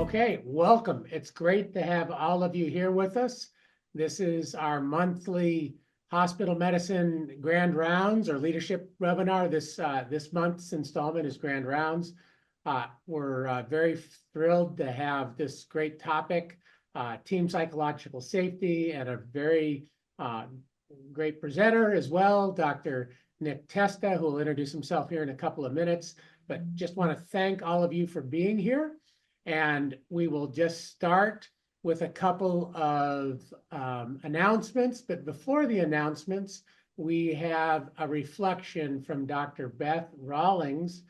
Okay, welcome. It's great to have all of you here with us. This is our monthly hospital medicine grand rounds or leadership webinar. This month's installment is grand rounds. We're very thrilled to have this great topic, team psychological safety, and a very great presenter as well, Dr. Nick Testa, who will introduce himself here in a couple of minutes. But just want to thank all of you for being here. And we will just start with a couple of announcements. But before the announcements, we have a reflection from Dr. Beth Rawlings,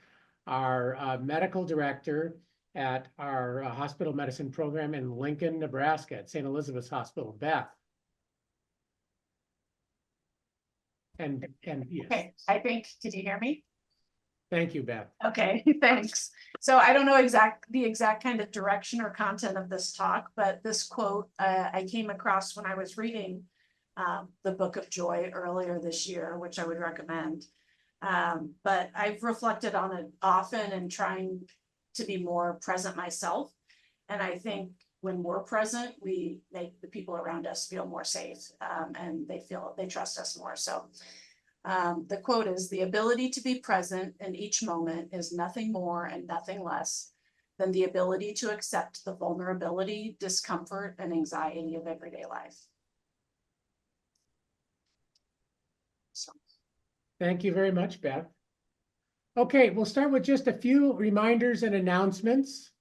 our medical director at our hospital medicine program in Lincoln, Nebraska at St. Elizabeth's Hospital. Beth. And yes. Okay, I think, did you hear me? Thank you, Beth. Okay, thanks. So I don't know the exact kind of direction or content of this talk, but this quote I came across when I was reading the Book of Joy earlier this year, which I would recommend. But I've reflected on it often and trying to be more present myself. And I think when we're present, we make the people around us feel more safe and they trust us more. So the quote is, "The ability to be present in each moment is nothing more and nothing less than the ability to accept the vulnerability, discomfort, and anxiety of everyday life." So. Thank you very much, Beth. Okay, we'll start with just a few reminders and announcements.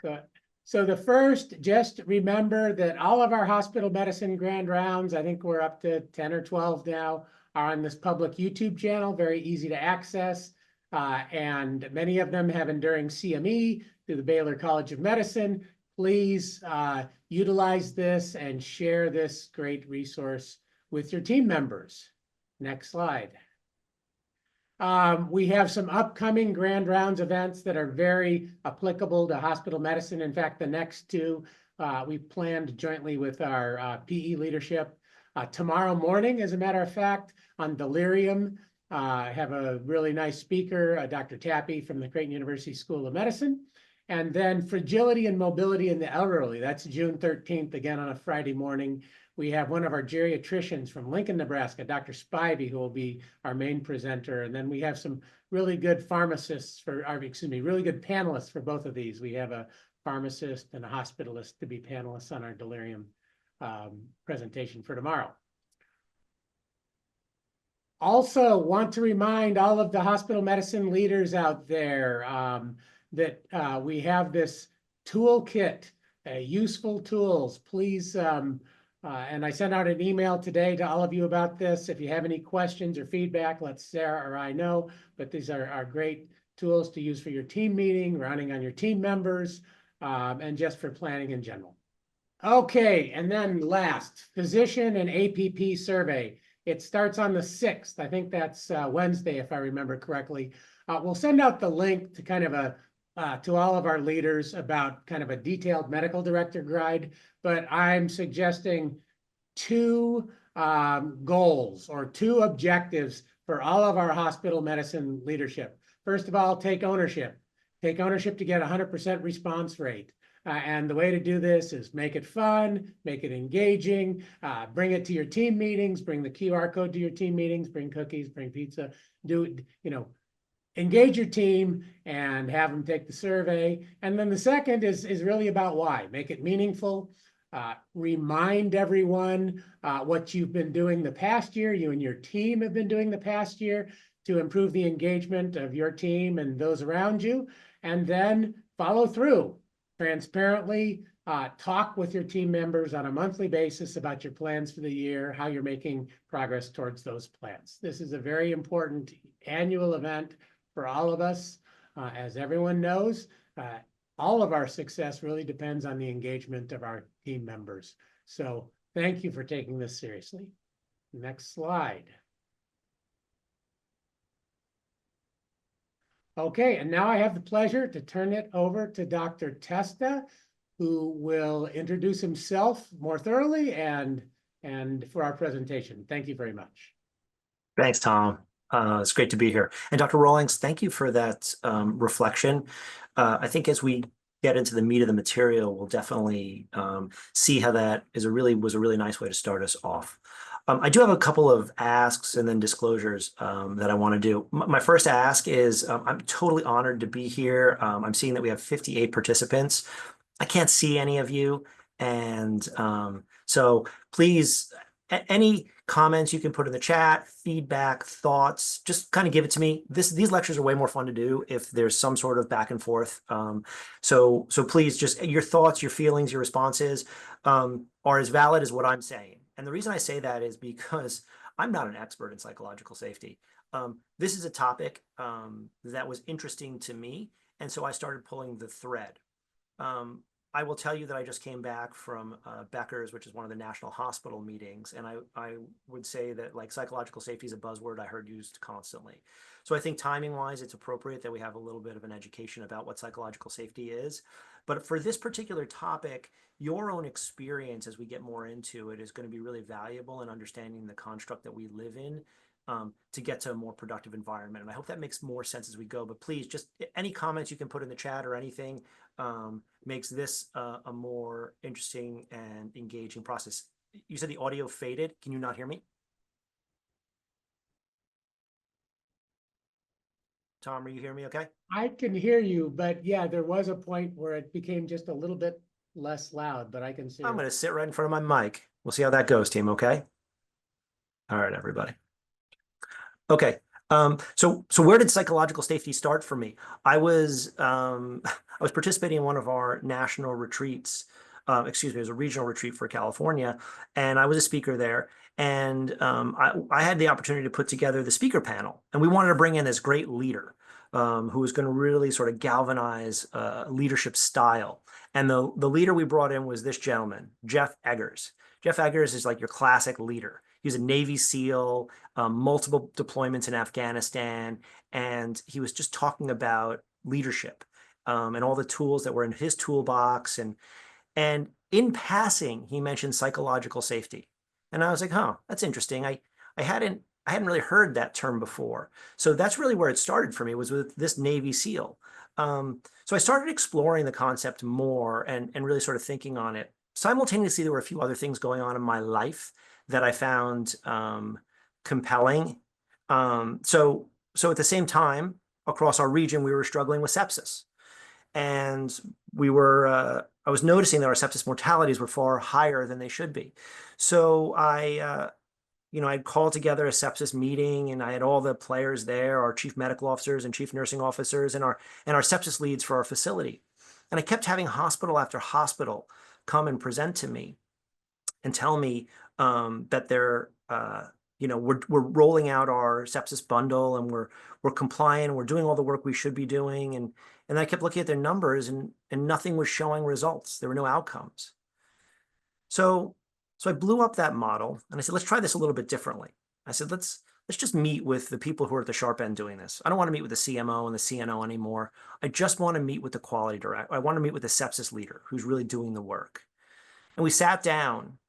Good. So the first, just remember that all of our hospital medicine grand rounds, I think we're up to 10 or 12 now, are on this public YouTube channel, very easy to access. And many of them have enduring CME through the Baylor College of Medicine. Please utilize this and share this great resource with your team members. Next slide. We have some upcoming grand rounds events that are very applicable to hospital medicine. In fact, the next two we planned jointly with our PE leadership tomorrow morning, as a matter of fact, on delirium. I have a really nice speaker, Dr. Tappy from the Creighton University School of Medicine. And then fragility and mobility in the elderly. That's June 13th, again on a Friday morning. We have one of our geriatricians from Lincoln, Nebraska, Dr. Spivey, who will be our main presenter. And then we have some really good pharmacists really good panelists for both of these. We have a pharmacist and a hospitalist to be panelists on our delirium presentation for tomorrow. Also want to remind all of the hospital medicine leaders out there that we have this toolkit, useful tools. Please, and I sent out an email today to all of you about this. If you have any questions or feedback, let Sarah or I know. But these are great tools to use for your team meeting, running on your team members, and just for planning in general. Okay, and then last, physician and APP survey. It starts on the 6th. I think that's Wednesday, if I remember correctly. We'll send out the link to kind of to all of our leaders about kind of a detailed medical director guide, but I'm suggesting two goals or two objectives for all of our hospital medicine leadership. First of all, take ownership. Take ownership to get 100% response rate. And the way to do this is make it fun, make it engaging, bring it to your team meetings, bring the QR code to your team meetings, bring cookies, bring pizza, engage your team and have them take the survey. And then the second is really about why. Make it meaningful. Remind everyone what you've been doing the past year, you and your team have been doing the past year to improve the engagement of your team and those around you. And then follow through transparently. Talk with your team members on a monthly basis about your plans for the year, how you're making progress towards those plans. This is a very important annual event for all of us. As everyone knows, all of our success really depends on the engagement of our team members. So thank you for taking this seriously. Next slide. Okay, and now I have the pleasure to turn it over to Dr. Testa, who will introduce himself more thoroughly and for our presentation. Thank you very much. Thanks, Tom. It's great to be here. And Dr. Rawlings, thank you for that reflection. I think as we get into the meat of the material, we'll definitely see how that was a really nice way to start us off. I do have a couple of asks and then disclosures that I want to do. My first ask is I'm totally honored to be here. I'm seeing that we have 58 participants. I can't see any of you. And so please, any comments you can put in the chat, feedback, thoughts, just kind of give it to me. These lectures are way more fun to do if there's some sort of back and forth. So please, just your thoughts, your feelings, your responses are as valid as what I'm saying. And the reason I say that is because I'm not an expert in psychological safety. This is a topic that was interesting to me. And so I started pulling the thread. I will tell you that I just came back from Becker's, which is one of the national hospital meetings. And I would say that like psychological safety is a buzzword I heard used constantly. So I think timing wise, it's appropriate that we have a little bit of an education about what psychological safety is. But for this particular topic, your own experience as we get more into it is going to be really valuable in understanding the construct that we live in to get to a more productive environment. And I hope that makes more sense as we go. But please, just any comments you can put in the chat or anything makes this a more interesting and engaging process. You said the audio faded. Can you not hear me? Tom, are you hearing me okay? I can hear you, but yeah, there was a point where it became just a little bit less loud, but I can see. I'm going to sit right in front of my mic. We'll see how that goes, team, okay? All right, everybody. Okay. So where did psychological safety start for me? I was participating in one of our national retreats. Excuse me, it was a regional retreat for California, and I was a speaker there. And I had the opportunity to put together the speaker panel, and we wanted to bring in this great leader who was going to really sort of galvanize leadership style. And the leader we brought in was this gentleman, Jeff Eggers. Jeff Eggers is like your classic leader. He was a Navy SEAL, multiple deployments in Afghanistan, and he was just talking about leadership and all the tools that were in his toolbox. And in passing, he mentioned psychological safety, and I was like, "Huh, that's interesting. I hadn't really heard that term before." So that's really where it started for me, was with this Navy SEAL. So I started exploring the concept more and really sort of thinking on it. Simultaneously, there were a few other things going on in my life that I found compelling. So at the same time, across our region, we were struggling with sepsis. And I was noticing that our sepsis mortalities were far higher than they should be. So I'd called together a sepsis meeting, and I had all the players there, our chief medical officers and chief nursing officers, and our sepsis leads for our facility. And I kept having hospital after hospital come and present to me and tell me that we're rolling out our sepsis bundle, and we're compliant, we're doing all the work we should be doing. And I kept looking at their numbers, and nothing was showing results. There were no outcomes. So I blew up that model, and I said, let's try this a little bit differently. I said, let's just meet with the people who are at the sharp end doing this. I don't want to meet with the CMO and the CNO anymore. I just want to meet with the quality director. I want to meet with the sepsis leader who's really doing the work. And we sat down,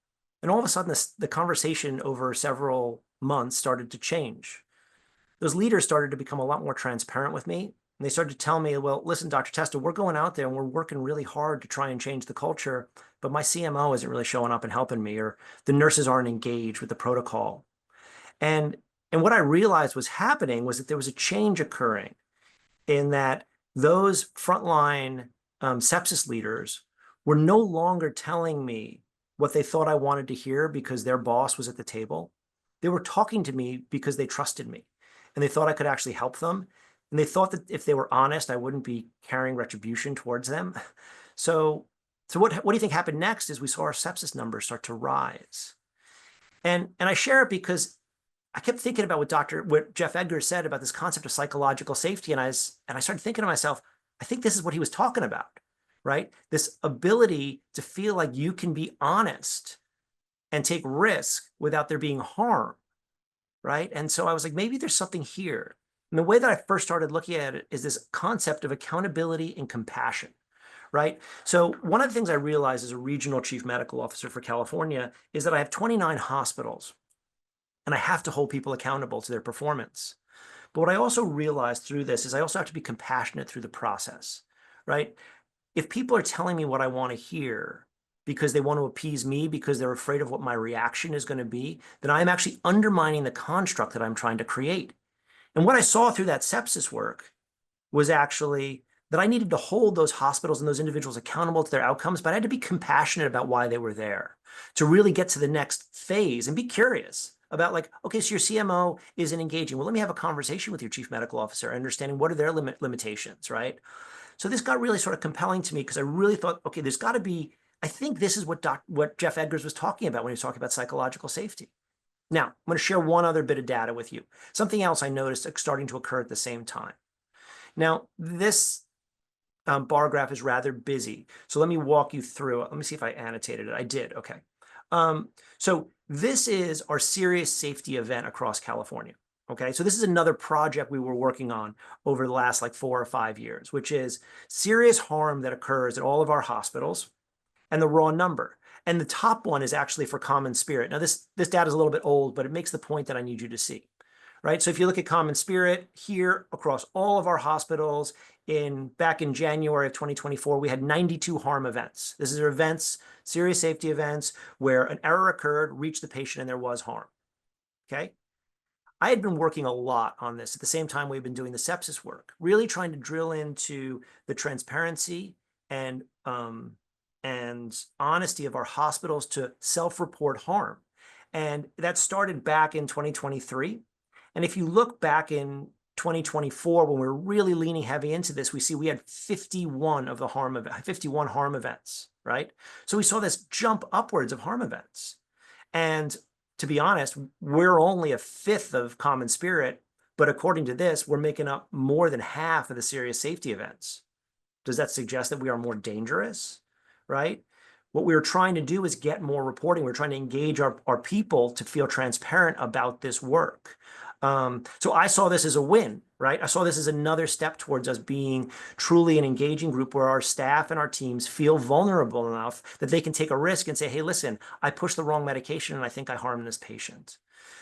and all of a sudden the conversation over several months started to change. Those leaders started to become a lot more transparent with me. And they started to tell me, well, listen, Dr. Testa, we're going out there and we're working really hard to try and change the culture, but my CMO isn't really showing up and helping me, or the nurses aren't engaged with the protocol. And what I realized was happening was that there was a change occurring in that those frontline sepsis leaders were no longer telling me what they thought I wanted to hear because their boss was at the table. They were talking to me because they trusted me, and they thought I could actually help them. And they thought that if they were honest, I wouldn't be carrying retribution towards them. So what do you think happened next is we saw our sepsis numbers start to rise. And I share it because I kept thinking about what Jeff Eggers said about this concept of psychological safety. And I started thinking to myself, I think this is what he was talking about, right? This ability to feel like you can be honest and take risk without there being harm, right? And so I was like, maybe there's something here. And the way that I first started looking at it is this concept of accountability and compassion, right? So one of the things I realized as a regional chief medical officer for California is that I have 29 hospitals, and I have to hold people accountable to their performance. But what I also realized through this is I also have to be compassionate through the process, right? If people are telling me what I want to hear because they want to appease me, because they're afraid of what my reaction is going to be, then I'm actually undermining the construct that I'm trying to create. And what I saw through that sepsis work was actually that I needed to hold those hospitals and those individuals accountable to their outcomes, but I had to be compassionate about why they were there to really get to the next phase and be curious about like, okay, so your CMO isn't engaging. Well, let me have a conversation with your chief medical officer, understanding what are their limitations, right? So this got really sort of compelling to me because I really thought, okay, there's got to be, I think this is what Jeff Edgars was talking about when he was talking about psychological safety. Now, I'm going to share one other bit of data with you. Something else I noticed starting to occur at the same time. Now, this bar graph is rather busy. So let me walk you through it. Let me see if I annotated it. I did. Okay. So this is our serious safety event across California. Okay. So this is another project we were working on over the last like 4 or 5 years, which is serious harm that occurs at all of our hospitals and the raw number. And the top one is actually for Common Spirit. Now this data is a little bit old, but it makes the point that I need you to see. Right. So if you look at Common Spirit here across all of our hospitals back in January of 2024, we had 92 harm events. This is events, serious safety events where an error occurred, reached the patient, and there was harm. Okay. I had been working a lot on this at the same time we've been doing the sepsis work, really trying to drill into the transparency and honesty of our hospitals to self-report harm. And that started back in 2023. And if you look back in 2024, when we were really leaning heavy into this, we see we had 51 harm events, right? So we saw this jump upwards of harm events. And to be honest, we're only a fifth of Common Spirit, but according to this, we're making up more than half of the serious safety events. Does that suggest that we are more dangerous, right? What we were trying to do is get more reporting. We're trying to engage our people to feel transparent about this work. So I saw this as a win, right? I saw this as another step towards us being truly an engaging group where our staff and our teams feel vulnerable enough that they can take a risk and say, hey, listen, I pushed the wrong medication and I think I harmed this patient.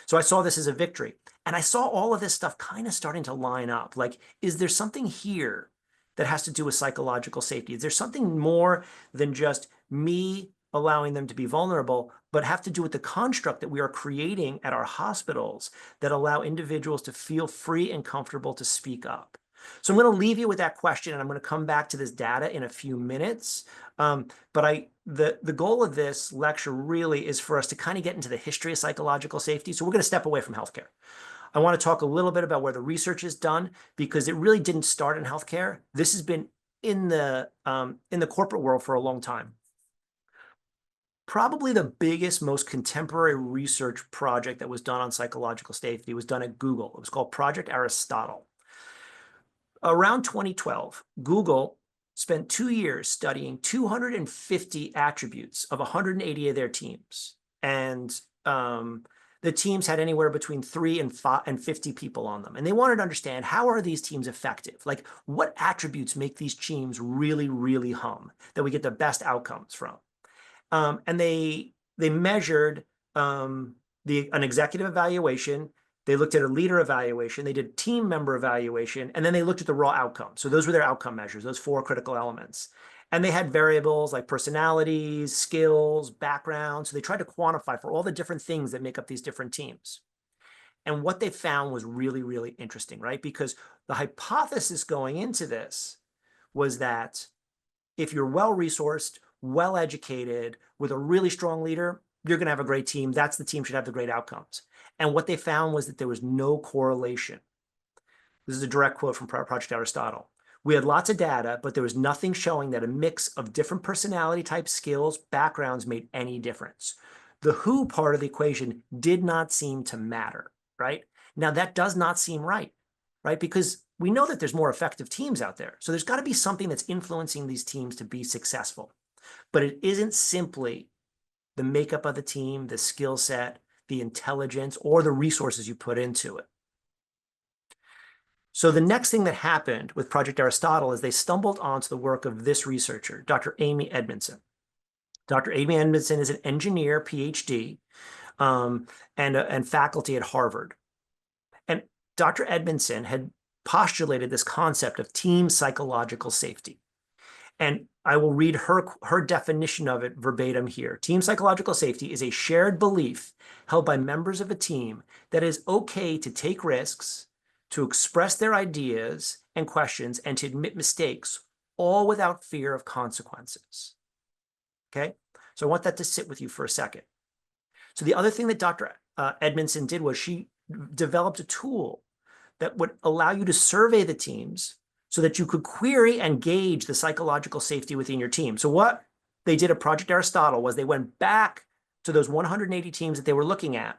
So I saw this as a victory. And I saw all of this stuff kind of starting to line up. Like, is there something here that has to do with psychological safety? Is there something more than just me allowing them to be vulnerable, but have to do with the construct that we are creating at our hospitals that allow individuals to feel free and comfortable to speak up? So I'm going to leave you with that question, and I'm going to come back to this data in a few minutes. But the goal of this lecture really is for us to kind of get into the history of psychological safety. So we're going to step away from healthcare. I want to talk a little bit about where the research is done, because it really didn't start in healthcare. This has been in the corporate world for a long time. Probably the biggest, most contemporary research project that was done on psychological safety was done at Google. It was called Project Aristotle. Around 2012, Google spent 2 years studying 250 attributes of 180 of their teams. And the teams had anywhere between 3 and 50 people on them. And they wanted to understand, how are these teams effective? Like, what attributes make these teams really, really hum, that we get the best outcomes from? And they measured an executive evaluation. They looked at a leader evaluation. They did team member evaluation, and then they looked at the raw outcome. So those were their outcome measures, those 4 critical elements. And they had variables like personalities, skills, background. So they tried to quantify for all the different things that make up these different teams. And what they found was really, really interesting, right? Because the hypothesis going into this was that if you're well-resourced, well-educated, with a really strong leader, you're going to have a great team. That's the team should have the great outcomes. And what they found was that there was no correlation. This is a direct quote from Project Aristotle. We had lots of data, but there was nothing showing that a mix of different personality types, skills, backgrounds made any difference. The who part of the equation did not seem to matter, right? Now, that does not seem right, right? Because we know that there's more effective teams out there. So there's got to be something that's influencing these teams to be successful. But it isn't simply the makeup of the team, the skill set, the intelligence, or the resources you put into it. So the next thing that happened with Project Aristotle is they stumbled onto the work of this researcher, Dr. Amy Edmondson. Dr. Amy Edmondson is an engineer, PhD, and faculty at Harvard. And Dr. Edmondson had postulated this concept of team psychological safety. And I will read her definition of it verbatim here. Team psychological safety is a shared belief held by members of a team that it is okay to take risks, to express their ideas and questions, and to admit mistakes, all without fear of consequences. Okay? So I want that to sit with you for a second. So the other thing that Dr. Edmondson did was she developed a tool that would allow you to survey the teams so that you could query and gauge the psychological safety within your team. So what they did at Project Aristotle was they went back to those 180 teams that they were looking at,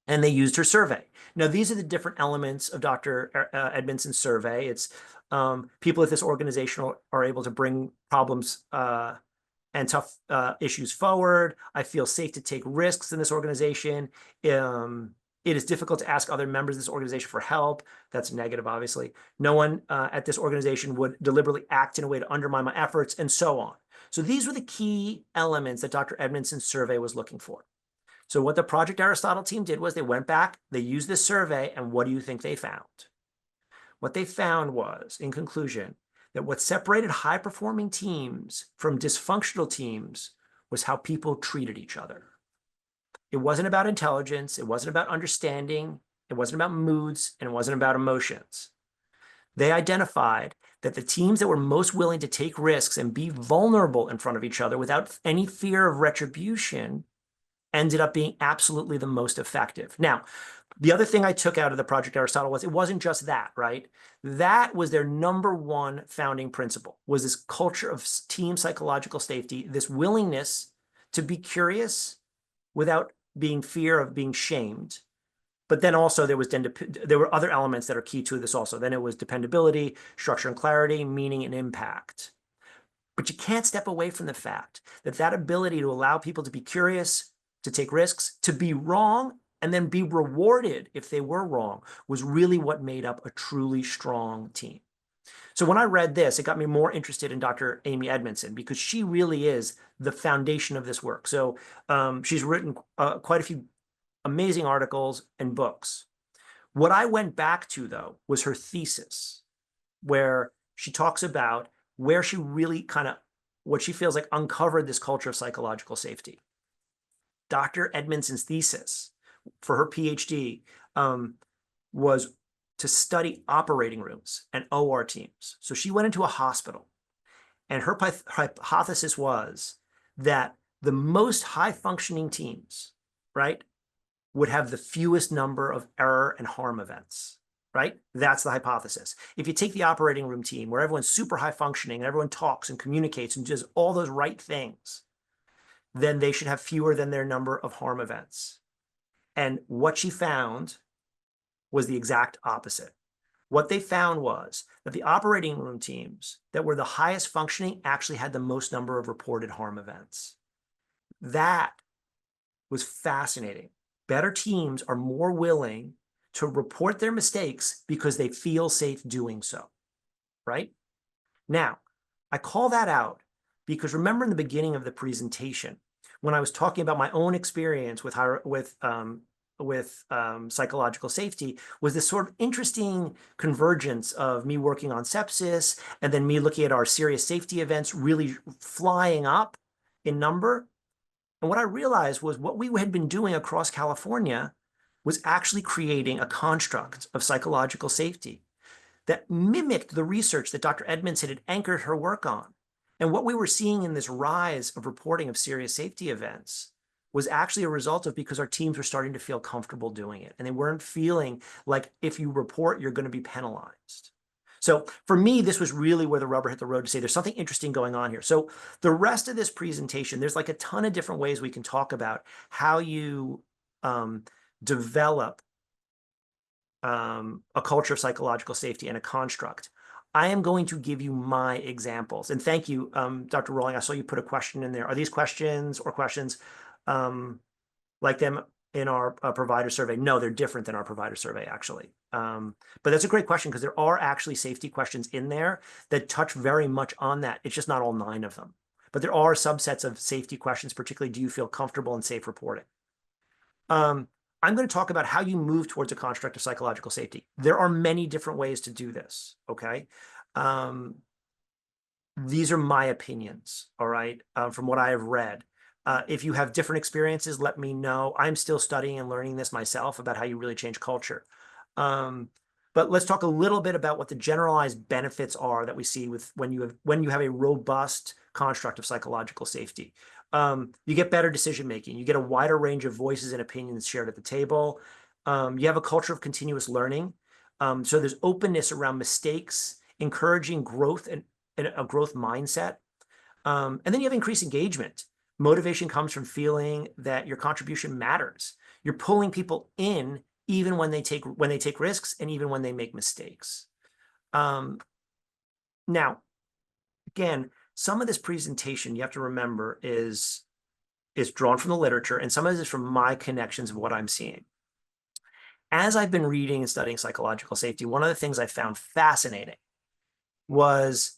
and they used her survey. Now, these are the different elements of Dr. Edmondson's survey. It's people at this organization are able to bring problems and tough issues forward. I feel safe to take risks in this organization. It is difficult to ask other members of this organization for help. That's negative, obviously. No one at this organization would deliberately act in a way to undermine my efforts, and so on. So these were the key elements that Dr. Edmondson's survey was looking for. So what the Project Aristotle team did was they went back, they used this survey, and what do you think they found? What they found was, in conclusion, that what separated high-performing teams from dysfunctional teams was how people treated each other. It wasn't about intelligence, it wasn't about understanding, it wasn't about moods, and it wasn't about emotions. They identified that the teams that were most willing to take risks and be vulnerable in front of each other without any fear of retribution ended up being absolutely the most effective. Now, the other thing I took out of the Project Aristotle was it wasn't just that, right? That was their number one founding principle, was this culture of team psychological safety, this willingness to be curious without being fear of being shamed. But then also there were other elements that are key to this also. Then it was dependability, structure and clarity, meaning and impact. But you can't step away from the fact that that ability to allow people to be curious, to take risks, to be wrong, and then be rewarded if they were wrong was really what made up a truly strong team. So when I read this, it got me more interested in Dr. Amy Edmondson because she really is the foundation of this work. So she's written quite a few amazing articles and books. What I went back to, though, was her thesis, where she talks about where she really kind of, what she feels like uncovered this culture of psychological safety. Dr. Edmondson's thesis for her PhD was to study operating rooms and OR teams. So she went into a hospital, and her hypothesis was that the most high-functioning teams, right, would have the fewest number of error and harm events, right? That's the hypothesis. If you take the operating room team where everyone's super high-functioning and everyone talks and communicates and does all those right things, then they should have fewer than their number of harm events. And what she found was the exact opposite. What they found was that the operating room teams that were the highest functioning actually had the most number of reported harm events. That was fascinating. Better teams are more willing to report their mistakes because they feel safe doing so, right? Now, I call that out because remember in the beginning of the presentation, when I was talking about my own experience with psychological safety, was this sort of interesting convergence of me working on sepsis and then me looking at our serious safety events really flying up in number. And what I realized was what we had been doing across California was actually creating a construct of psychological safety that mimicked the research that Dr. Edmondson had anchored her work on. And what we were seeing in this rise of reporting of serious safety events was actually a result of because our teams were starting to feel comfortable doing it. And they weren't feeling like if you report, you're going to be penalized. So for me, this was really where the rubber hit the road to say there's something interesting going on here. So the rest of this presentation, there's like a ton of different ways we can talk about how you develop a culture of psychological safety and a construct. I am going to give you my examples. And thank you, Dr. Rowling. I saw you put a question in there. Are these questions or questions like them in our provider survey? No, they're different than our provider survey, actually. But that's a great question because there are actually safety questions in there that touch very much on that. It's just not all 9 of them. But there are subsets of safety questions, particularly do you feel comfortable and safe reporting? I'm going to talk about how you move towards a construct of psychological safety. There are many different ways to do this, okay? These are my opinions, all right, from what I have read. If you have different experiences, let me know. I'm still studying and learning this myself about how you really change culture. But let's talk a little bit about what the generalized benefits are that we see with when you have a robust construct of psychological safety. You get better decision making. You get a wider range of voices and opinions shared at the table. You have a culture of continuous learning. So there's openness around mistakes, encouraging growth and a growth mindset. And then you have increased engagement. Motivation comes from feeling that your contribution matters. You're pulling people in even when they take risks and even when they make mistakes. Now, again, some of this presentation you have to remember is drawn from the literature, and some of it is from my connections of what I'm seeing. As I've been reading and studying psychological safety, one of the things I found fascinating was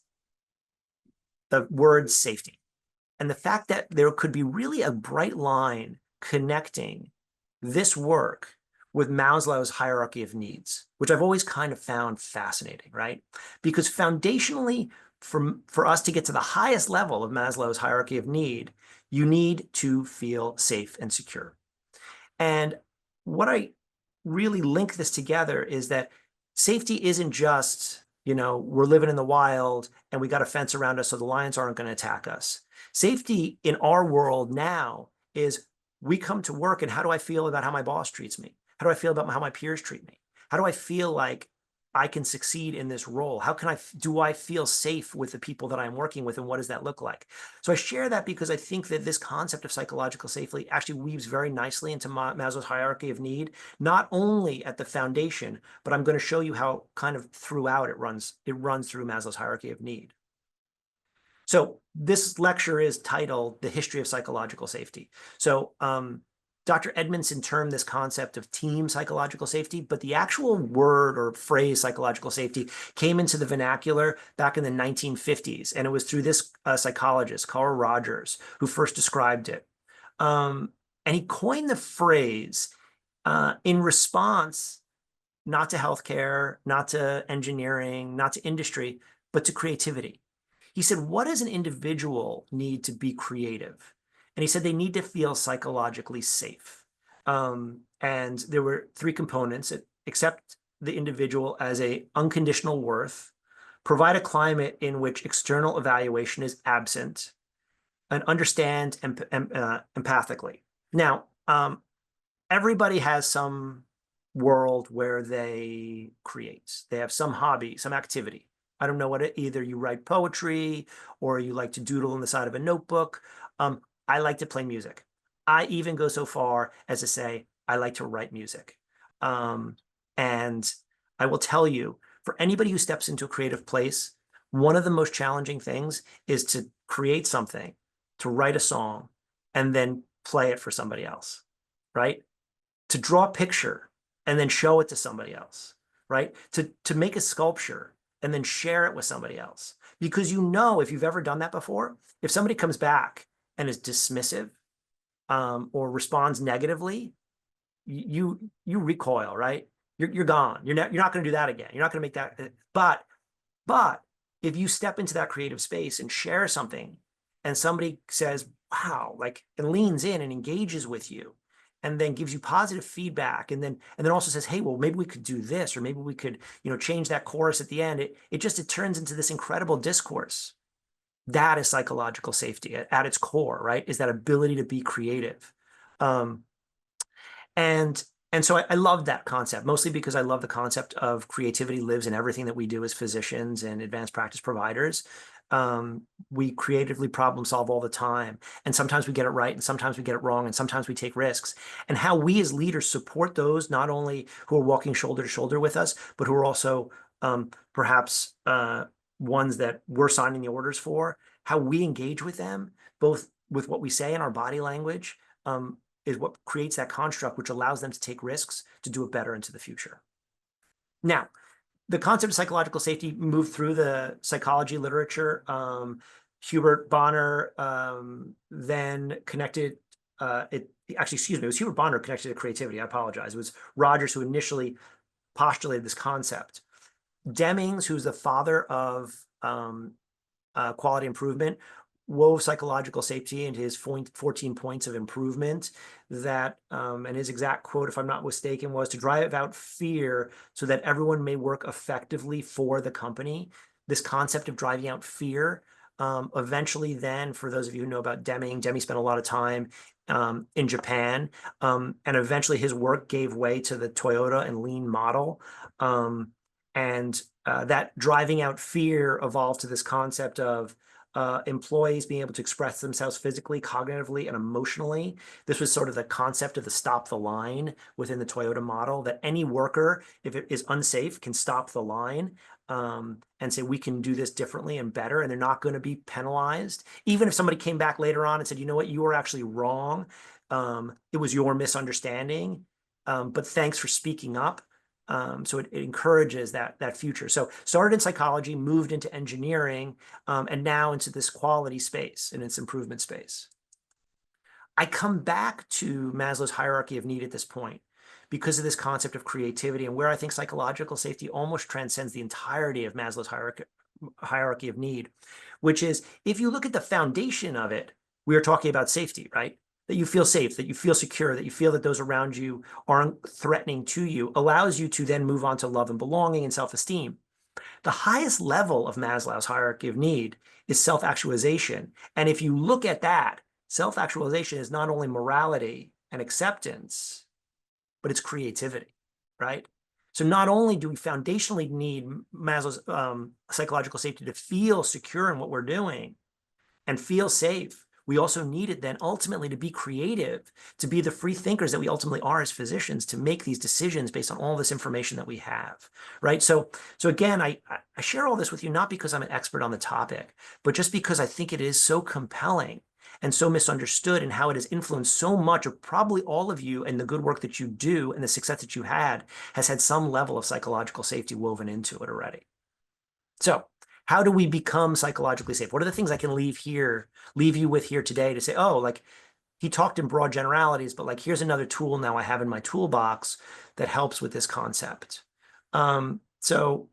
the word safety and the fact that there could be really a bright line connecting this work with Maslow's hierarchy of needs, which I've always kind of found fascinating, right? Because foundationally, for us to get to the highest level of Maslow's hierarchy of need, you need to feel safe and secure. And what I really link this together is that safety isn't just, we're living in the wild and we got a fence around us so the lions aren't going to attack us. Safety in our world now is we come to work and how do I feel about how my boss treats me? How do I feel about how my peers treat me? How do I feel like I can succeed in this role? Do I feel safe with the people that I'm working with, and what does that look like? So I share that because I think that this concept of psychological safety actually weaves very nicely into Maslow's hierarchy of need, not only at the foundation, but I'm going to show you how kind of throughout it runs through Maslow's hierarchy of need. So this lecture is titled The History of Psychological Safety. So Dr. Edmondson termed this concept of team psychological safety, but the actual word or phrase psychological safety came into the vernacular back in the 1950s. And it was through this psychologist, Carl Rogers, who first described it. And he coined the phrase in response, not to healthcare, not to engineering, not to industry, but to creativity. He said, what does an individual need to be creative? And he said they need to feel psychologically safe. And there were three components: accept the individual as a unconditional worth, provide a climate in which external evaluation is absent, and understand empathically. Now, everybody has some world where they create. They have some hobby, some activity. I don't know what either you write poetry or you like to doodle on the side of a notebook. I like to play music. I even go so far as to say I like to write music. And I will tell you, for anybody who steps into a creative place, one of the most challenging things is to create something, to write a song, and then play it for somebody else, right? To draw a picture and then show it to somebody else, right? To make a sculpture and then share it with somebody else. Because if you've ever done that before, if somebody comes back and is dismissive or responds negatively, you recoil, right? You're gone. You're not going to do that again. You're not going to make that. But if you step into that creative space and share something, and somebody says, "Wow," and leans in and engages with you, and then gives you positive feedback, and then also says, "Hey, well, maybe we could do this, or maybe we could, change that chorus at the end." It turns into this incredible discourse. That is psychological safety at its core, right? Is that ability to be creative. And so I love that concept, mostly because I love the concept of creativity lives in everything that we do as physicians and advanced practice providers. We creatively problem solve all the time. And sometimes we get it right, and sometimes we get it wrong, and sometimes we take risks. And how we as leaders support those not only who are walking shoulder to shoulder with us, but who are also perhaps ones that we're signing the orders for, how we engage with them, both with what we say in our body language, is what creates that construct, which allows them to take risks to do it better into the future. Now, the concept of psychological safety moved through the psychology literature. Hubert Bonner then connected actually, excuse me, it was Hubert Bonner connected to creativity. I apologize. It was Rogers who initially postulated this concept. Demings, who's the father of quality improvement, wove psychological safety into his 14 points of improvement that, and his exact quote, if I'm not mistaken, was to drive out fear so that everyone may work effectively for the company. This concept of driving out fear, eventually then, for those of you who know about Deming spent a lot of time in Japan, and eventually his work gave way to the Toyota and Lean model. That driving out fear evolved to this concept of employees being able to express themselves physically, cognitively, and emotionally. This was sort of the concept of the stop the line within the Toyota model, that any worker, if it is unsafe, can stop the line and say, we can do this differently and better, and they're not going to be penalized. Even if somebody came back later on and said, you know what, you were actually wrong. It was your misunderstanding, but thanks for speaking up. So it encourages that future. So started in psychology, moved into engineering, and now into this quality space and its improvement space. I come back to Maslow's hierarchy of need at this point because of this concept of creativity, and where I think psychological safety almost transcends the entirety of Maslow's hierarchy of need, which is, if you look at the foundation of it, we are talking about safety, right? That you feel safe, that you feel secure, that you feel that those around you aren't threatening to you, allows you to then move on to love and belonging and self-esteem. The highest level of Maslow's hierarchy of need is self-actualization. And if you look at that, self-actualization is not only morality and acceptance, but it's creativity, right? So not only do we foundationally need Maslow's psychological safety to feel secure in what we're doing and feel safe, we also need it then ultimately to be creative, to be the free thinkers that we ultimately are as physicians, to make these decisions based on all this information that we have, right? So again, I share all this with you not because I'm an expert on the topic, but just because I think it is so compelling and so misunderstood, and how it has influenced so much of probably all of you, and the good work that you do and the success that you had has had some level of psychological safety woven into it already. So how do we become psychologically safe? What are the things I can leave you with here today to say, oh, like, he talked in broad generalities, but like, here's another tool now I have in my toolbox that helps with this concept. So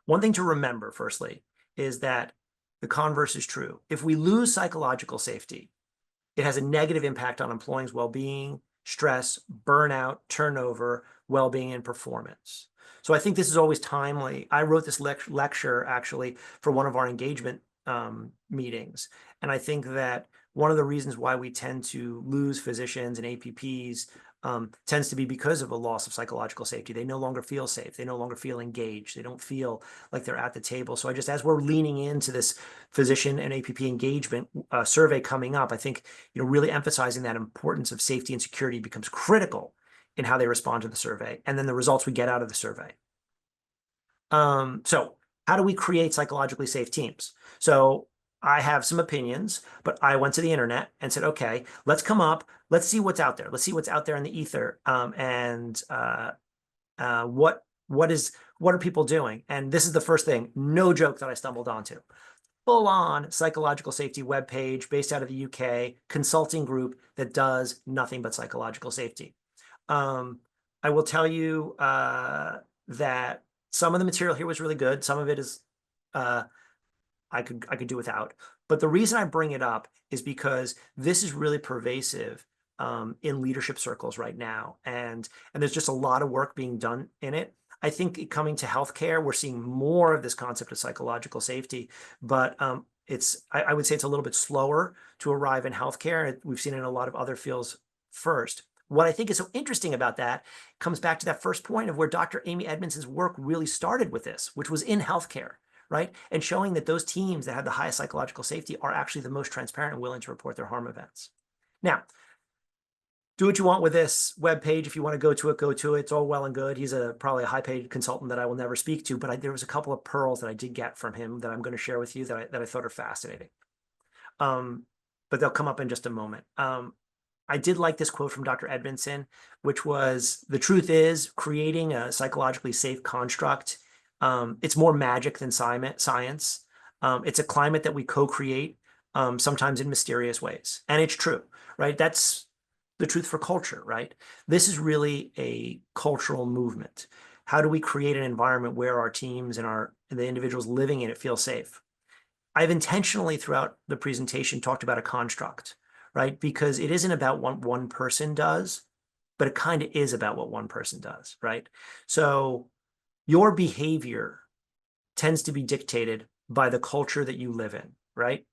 one thing to remember, firstly, is that the converse is true. If we lose psychological safety, it has a negative impact on employees' well-being, stress, burnout, turnover, well-being, and performance. So I think this is always timely. I wrote this lecture actually for one of our engagement meetings. And I think that one of the reasons why we tend to lose physicians and APPs tends to be because of a loss of psychological safety. They no longer feel safe. They no longer feel engaged. They don't feel like they're at the table. So as we're leaning into this physician and APP engagement survey coming up, I think, really emphasizing that importance of safety and security becomes critical in how they respond to the survey, and then the results we get out of the survey. So how do we create psychologically safe teams? So I have some opinions, but I went to the internet and said, okay, let's see what's out there. Let's see what's out there in the ether. What are people doing? And this is the first thing, no joke, that I stumbled onto. Full-on psychological safety webpage based out of the UK, consulting group that does nothing but psychological safety. I will tell you that some of the material here was really good. Some of it is I could do without. But the reason I bring it up is because this is really pervasive in leadership circles right now, and there's just a lot of work being done in it. I think coming to healthcare, we're seeing more of this concept of psychological safety, but I would say it's a little bit slower to arrive in healthcare. We've seen it in a lot of other fields first. What I think is so interesting about that comes back to that first point of where Dr. Amy Edmondson's work really started with this, which was in healthcare, right? And showing that those teams that have the highest psychological safety are actually the most transparent and willing to report their harm events. Now, do what you want with this webpage. If you want to go to it, go to it. It's all well and good. He's probably a high-paid consultant that I will never speak to, but there was a couple of pearls that I did get from him that I'm going to share with you that I thought are fascinating. But they'll come up in just a moment. I did like this quote from Dr. Edmondson, which was, the truth is, creating a psychologically safe construct, it's more magic than science. It's a climate that we co-create sometimes in mysterious ways. And it's true, right? That's the truth for culture, right? This is really a cultural movement. How do we create an environment where our teams and the individuals living in it feel safe? I've intentionally throughout the presentation talked about a construct, right? Because it isn't about what one person does, but it kind of is about what one person does, right? So your behavior tends to be dictated by the culture that you live in, right?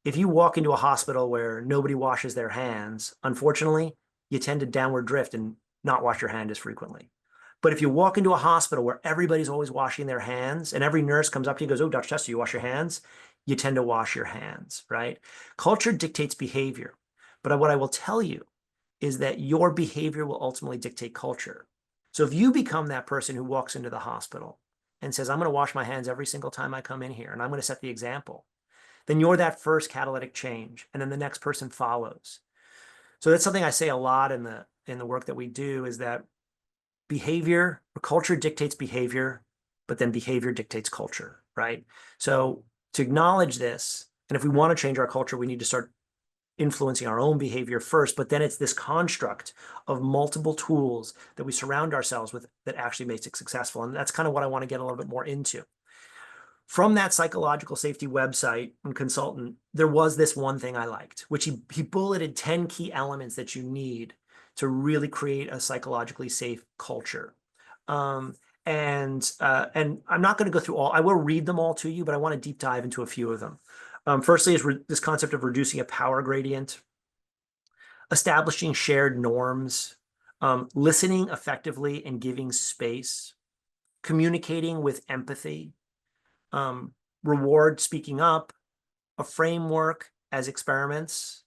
If you walk into a hospital where nobody washes their hands, unfortunately, you tend to downward drift and not wash your hand as frequently. But if you walk into a hospital where everybody's always washing their hands and every nurse comes up to you and goes, "Oh, Dr. Tester, you wash your hands?" You tend to wash your hands, right? Culture dictates behavior. But what I will tell you is that your behavior will ultimately dictate culture. So if you become that person who walks into the hospital and says, "I'm going to wash my hands every single time I come in here, and I'm going to set the example," then you're that first catalytic change, and then the next person follows. So that's something I say a lot in the work that we do, is that behavior or culture dictates behavior, but then behavior dictates culture, right? So to acknowledge this, and if we want to change our culture, we need to start influencing our own behavior first, but then it's this construct of multiple tools that we surround ourselves with that actually makes it successful. And that's kind of what I want to get a little bit more into. From that psychological safety website and consultant, there was this one thing I liked, which he bulleted 10 key elements that you need to really create a psychologically safe culture. And I'm not going to go through all, I will read them all to you, but I want to deep dive into a few of them. Firstly is this concept of reducing a power gradient, establishing shared norms, listening effectively and giving space, communicating with empathy, reward speaking up, a framework as experiments,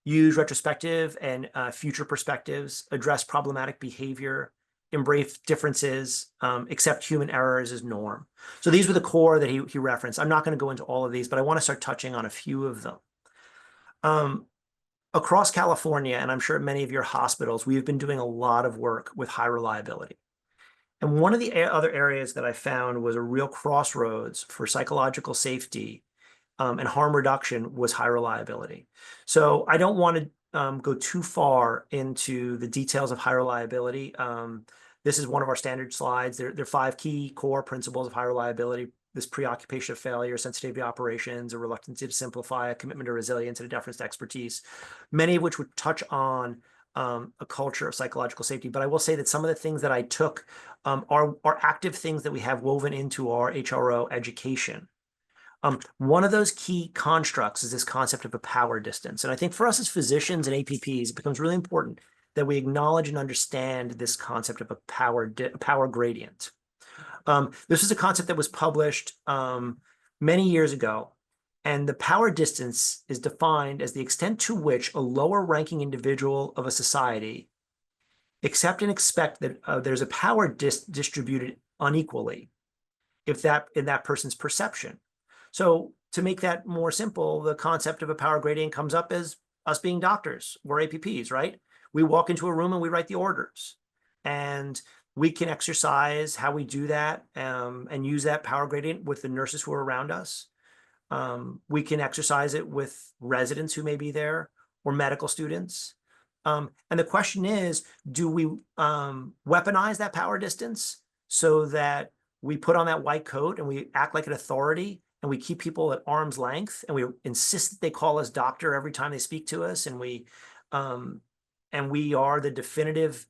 use retrospective and future perspectives, address problematic behavior, embrace differences, accept human errors as norm. So these were the core that he referenced. I'm not going to go into all of these, but I want to start touching on a few of them. Across California, and I'm sure many of your hospitals, we have been doing a lot of work with high reliability. And one of the other areas that I found was a real crossroads for psychological safety and harm reduction was high reliability. So I don't want to go too far into the details of high reliability. This is one of our standard slides. There are 5 key core principles of high reliability: this preoccupation of failure, sensitivity to operations, a reluctance to simplify, a commitment to resilience, and a deference to expertise, many of which would touch on a culture of psychological safety. But I will say that some of the things that I took are active things that we have woven into our HRO education. One of those key constructs is this concept of a power distance. And I think for us as physicians and APPs, it becomes really important that we acknowledge and understand this concept of a power gradient. This is a concept that was published many years ago. And the power distance is defined as the extent to which a lower ranking individual of a society accept and expect that there's a power distributed unequally if that in that person's perception. So to make that more simple, the concept of a power gradient comes up as us being doctors. We're APPs, right? We walk into a room and we write the orders. And we can exercise how we do that and use that power gradient with the nurses who are around us. We can exercise it with residents who may be there or medical students. And the question is, do we weaponize that power distance so that we put on that white coat and we act like an authority and we keep people at arm's length and we insist that they call us doctor every time they speak to us, and we are the definitive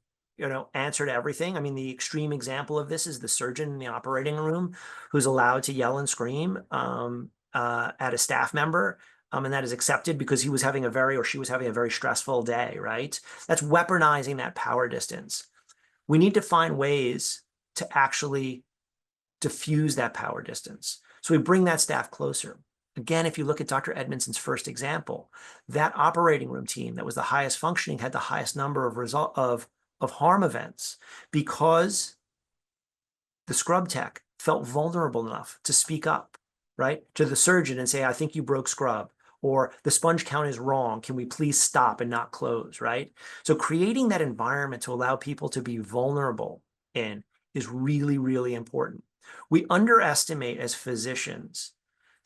answer to everything? I mean, the extreme example of this is the surgeon in the operating room who's allowed to yell and scream at a staff member, and that is accepted because he was having or she was having a very stressful day, right? That's weaponizing that power distance. We need to find ways to actually diffuse that power distance. So we bring that staff closer. Again, if you look at Dr. Edmondson's first example, that operating room team that was the highest functioning had the highest number of harm events because the scrub tech felt vulnerable enough to speak up, right, to the surgeon and say, "I think you broke scrub," or "The sponge count is wrong. Can we please stop and not close," right? So creating that environment to allow people to be vulnerable in is really, really important. We underestimate as physicians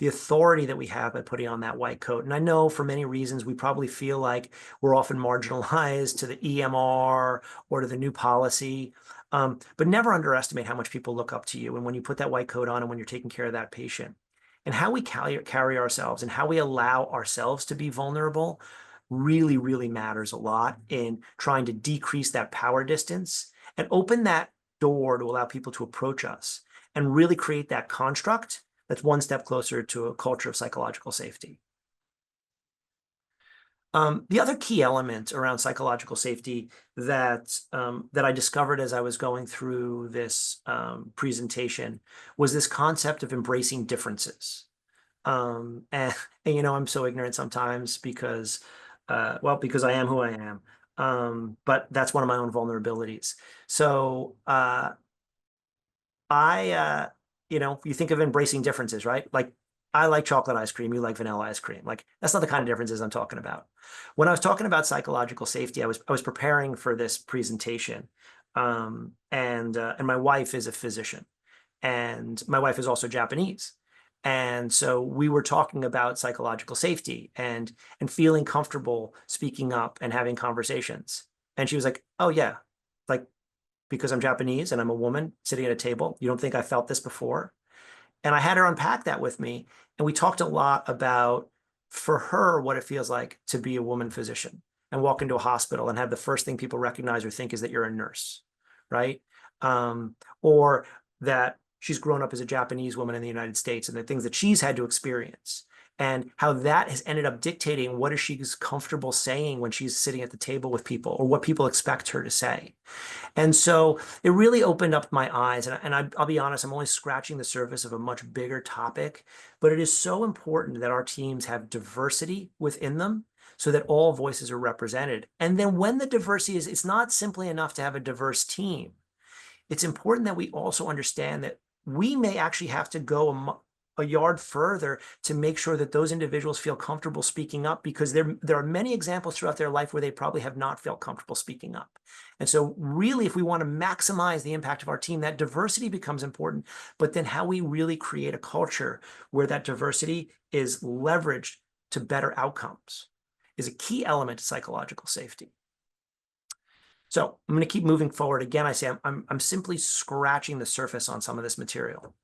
the authority that we have by putting on that white coat. And I know for many reasons, we probably feel like we're often marginalized to the EMR or to the new policy. But never underestimate how much people look up to you. And when you put that white coat on and when you're taking care of that patient, and how we carry ourselves and how we allow ourselves to be vulnerable really, really matters a lot in trying to decrease that power distance and open that door to allow people to approach us and really create that construct that's one step closer to a culture of psychological safety. The other key element around psychological safety that I discovered as I was going through this presentation was this concept of embracing differences. And you know, I'm so ignorant sometimes because, well, because I am who I am. But that's one of my own vulnerabilities. So you know, you think of embracing differences, right? Like I like chocolate ice cream, you like vanilla ice cream. Like that's not the kind of differences I'm talking about. When I was talking about psychological safety, I was preparing for this presentation. And my wife is a physician, and my wife is also Japanese. And so we were talking about psychological safety and feeling comfortable speaking up and having conversations. And she was like, "Oh yeah, like because I'm Japanese and I'm a woman sitting at a table, you don't think I felt this before?" And I had her unpack that with me. And we talked a lot about, for her, what it feels like to be a woman physician and walk into a hospital and have the first thing people recognize or think is that you're a nurse, right? Or that she's grown up as a Japanese woman in the United States and the things that she's had to experience and how that has ended up dictating what is she's comfortable saying when she's sitting at the table with people or what people expect her to say. And so it really opened up my eyes. And I'll be honest, I'm only scratching the surface of a much bigger topic, but it is so important that our teams have diversity within them so that all voices are represented. And then when the diversity is, it's not simply enough to have a diverse team. It's important that we also understand that we may actually have to go a yard further to make sure that those individuals feel comfortable speaking up, because there are many examples throughout their life where they probably have not felt comfortable speaking up. And so really, if we want to maximize the impact of our team, that diversity becomes important, but then how we really create a culture where that diversity is leveraged to better outcomes is a key element to psychological safety. So I'm going to keep moving forward. Again, I say I'm simply scratching the surface on some of this material.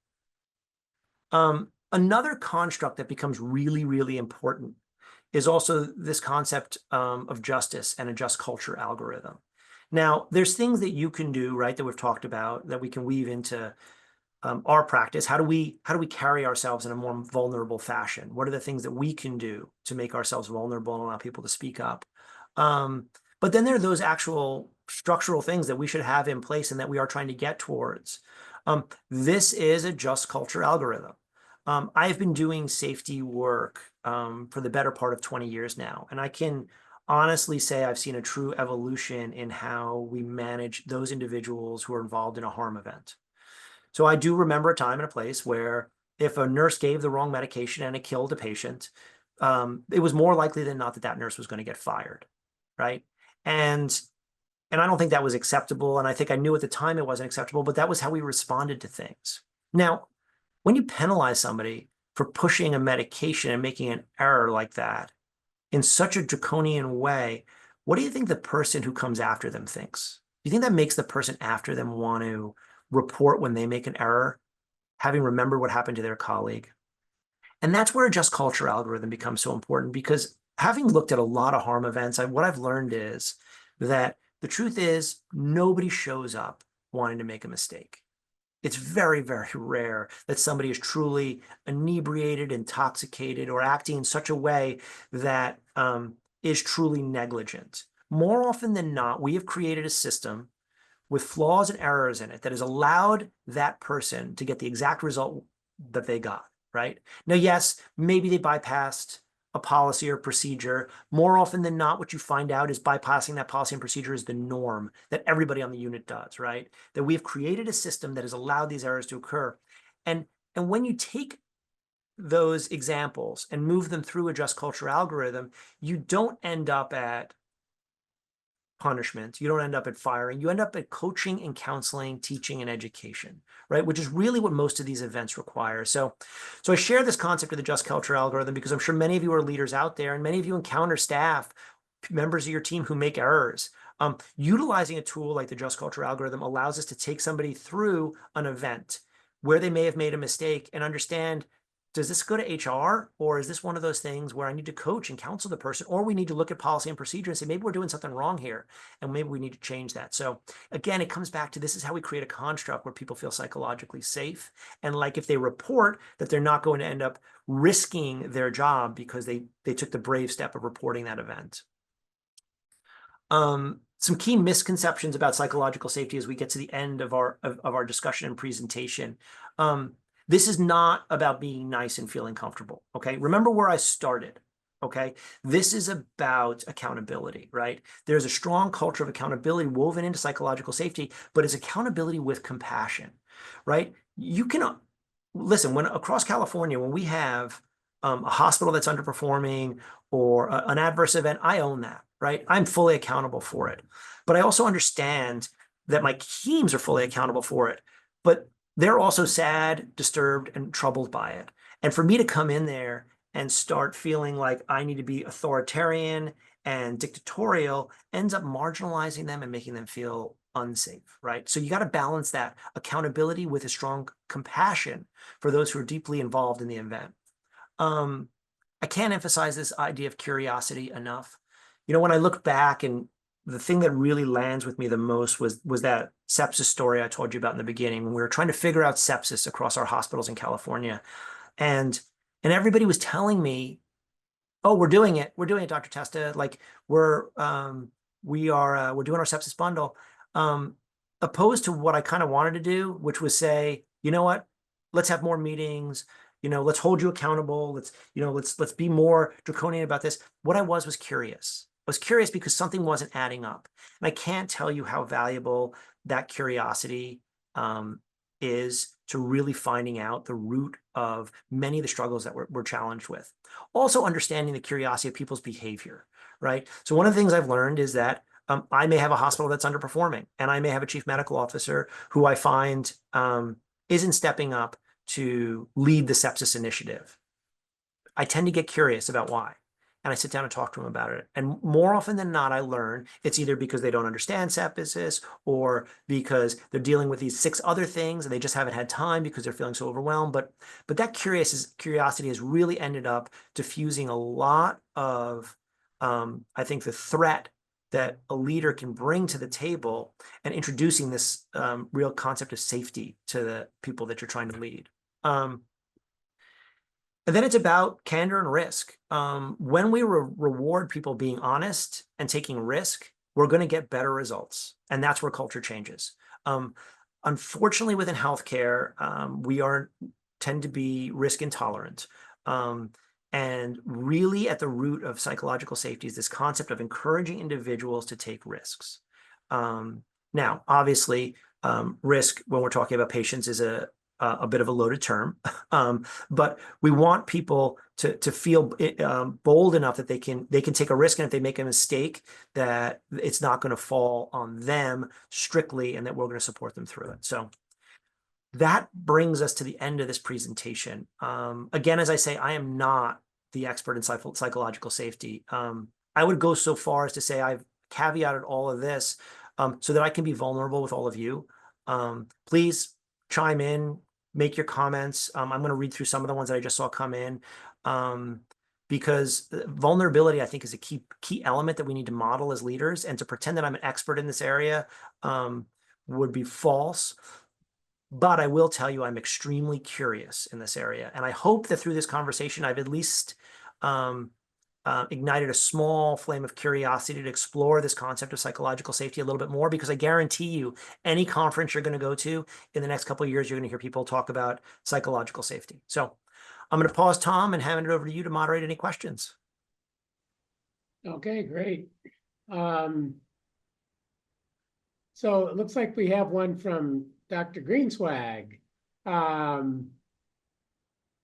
Another construct that becomes really, really important is also this concept of justice and a just culture algorithm. Now, there's things that you can do, right, that we've talked about that we can weave into our practice. How do we carry ourselves in a more vulnerable fashion? What are the things that we can do to make ourselves vulnerable and allow people to speak up? But then there are those actual structural things that we should have in place and that we are trying to get towards. This is a just culture algorithm. I've been doing safety work for the better part of 20 years now, and I can honestly say I've seen a true evolution in how we manage those individuals who are involved in a harm event. So I do remember a time and a place where if a nurse gave the wrong medication and it killed a patient, it was more likely than not that that nurse was going to get fired, right? And I don't think that was acceptable. And I think I knew at the time it wasn't acceptable, but that was how we responded to things. Now, when you penalize somebody for pushing a medication and making an error like that in such a draconian way, what do you think the person who comes after them thinks? Do you think that makes the person after them want to report when they make an error, having remembered what happened to their colleague? And that's where a just culture algorithm becomes so important, because having looked at a lot of harm events, what I've learned is that the truth is nobody shows up wanting to make a mistake. It's very, very rare that somebody is truly inebriated, intoxicated, or acting in such a way that is truly negligent. More often than not, we have created a system with flaws and errors in it that has allowed that person to get the exact result that they got, right? Now, yes, maybe they bypassed a policy or procedure. More often than not, what you find out is bypassing that policy and procedure is the norm that everybody on the unit does, right? That we've created a system that has allowed these errors to occur. And when you take those examples and move them through a just culture algorithm, you don't end up at punishment. You don't end up at firing. You end up at coaching and counseling, teaching and education, right? Which is really what most of these events require. So I share this concept of the just culture algorithm because I'm sure many of you are leaders out there and many of you encounter staff, members of your team who make errors. Utilizing a tool like the just culture algorithm allows us to take somebody through an event where they may have made a mistake and understand, does this go to HR, or is this one of those things where I need to coach and counsel the person, or we need to look at policy and procedure and say, maybe we're doing something wrong here and maybe we need to change that. So again, it comes back to, this is how we create a construct where people feel psychologically safe. And like, if they report, that they're not going to end up risking their job because they took the brave step of reporting that event. Some key misconceptions about psychological safety as we get to the end of our discussion and presentation. This is not about being nice and feeling comfortable, okay? Remember where I started, okay? This is about accountability, right? There's a strong culture of accountability woven into psychological safety, but it's accountability with compassion, right? You can, listen, when across California, when we have a hospital that's underperforming or an adverse event, I own that, right? I'm fully accountable for it. But I also understand that my teams are fully accountable for it. But they're also sad, disturbed, and troubled by it. And for me to come in there and start feeling like I need to be authoritarian and dictatorial ends up marginalizing them and making them feel unsafe, right? So you got to balance that accountability with a strong compassion for those who are deeply involved in the event. I can't emphasize this idea of curiosity enough. You know, when I look back, and the thing that really lands with me the most was that sepsis story I told you about in the beginning, when we were trying to figure out sepsis across our hospitals in California. And everybody was telling me, oh, we're doing it, Dr. Testa. Like, we're doing our sepsis bundle. Opposed to what I kind of wanted to do, which was say, you know what, let's have more meetings, let's hold you accountable. Let's be more draconian about this. What I was curious. I was curious because something wasn't adding up. And I can't tell you how valuable that curiosity is to really finding out the root of many of the struggles that we're challenged with. Also understanding the curiosity of people's behavior, right? So one of the things I've learned is that I may have a hospital that's underperforming, and I may have a chief medical officer who I find isn't stepping up to lead the sepsis initiative. I tend to get curious about why. And I sit down and talk to them about it. And more often than not, I learn it's either because they don't understand sepsis, or because they're dealing with these 6 other things and they just haven't had time because they're feeling so overwhelmed. But that curiosity has really ended up diffusing a lot of, I think, the threat that a leader can bring to the table, and introducing this real concept of safety to the people that you're trying to lead. And then it's about candor and risk. When we reward people being honest and taking risk, we're going to get better results. And that's where culture changes. Unfortunately, within healthcare, we tend to be risk intolerant. And really at the root of psychological safety is this concept of encouraging individuals to take risks. Now, obviously, risk, when we're talking about patients, is a bit of a loaded term, but we want people to feel bold enough that they can take a risk, and if they make a mistake, that it's not going to fall on them strictly, and that we're going to support them through it. So that brings us to the end of this presentation. Again, as I say, I am not the expert in psychological safety. I would go so far as to say I've caveated all of this so that I can be vulnerable with all of you. Please chime in, make your comments. I'm going to read through some of the ones that I just saw come in, because vulnerability, I think, is a key element that we need to model as leaders, and to pretend that I'm an expert in this area would be false. But I will tell you, I'm extremely curious in this area. And I hope that through this conversation, I've at least ignited a small flame of curiosity to explore this concept of psychological safety a little bit more, because I guarantee you, any conference you're going to go to in the next couple of years, you're going to hear people talk about psychological safety. So I'm going to pause, Tom, and hand it over to you to moderate any questions. Okay, great. So it looks like we have one from Dr. Greenswag.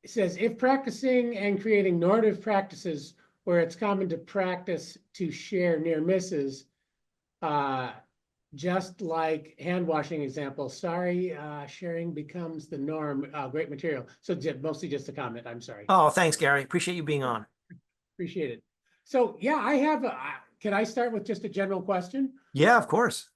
It says, if practicing and creating normative practices where it's common to practice to share near misses, just like hand washing example, sorry, sharing becomes the norm. Great material. So mostly just a comment. I'm sorry. Oh, thanks, Gary. Appreciate you being on. Appreciate it. So yeah, I have can I start with just a general question? Yeah, of course.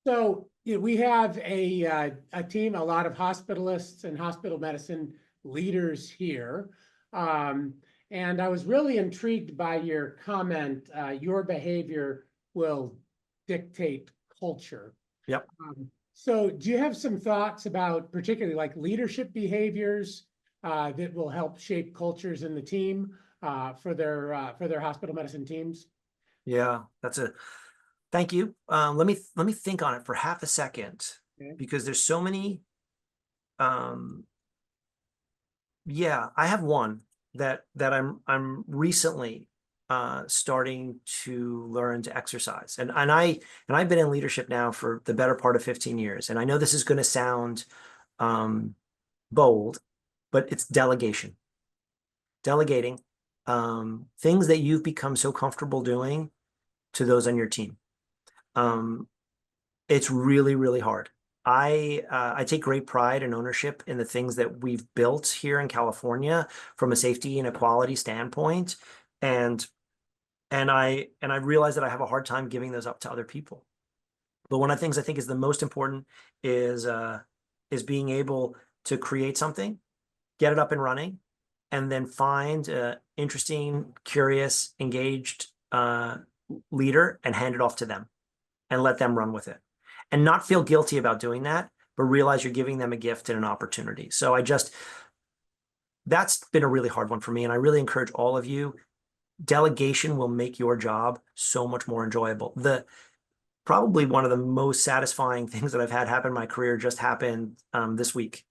So we have a team, a lot of hospitalists and hospital medicine leaders here. And I was really intrigued by your comment, your behavior will dictate culture. Yep. So do you have some thoughts about particularly like leadership behaviors that will help shape cultures in the team for their hospital medicine teams? Yeah, thank you. Let me think on it for half a second, Okay. because there's so many. Yeah, I have one that I'm recently starting to learn to exercise. And I've been in leadership now for the better part of 15 years. And I know this is going to sound bold, but it's delegation. Delegating things that you've become so comfortable doing to those on your team. It's really, really hard. I take great pride and ownership in the things that we've built here in California from a safety and a quality standpoint. And I realize that I have a hard time giving those up to other people. But one of the things I think is the most important is being able to create something, get it up and running, and then find an interesting, curious, engaged leader and hand it off to them and let them run with it. And not feel guilty about doing that, but realize you're giving them a gift and an opportunity. So that's been a really hard one for me. And I really encourage all of you, delegation will make your job so much more enjoyable. Probably one of the most satisfying things that I've had happen in my career just happened this week.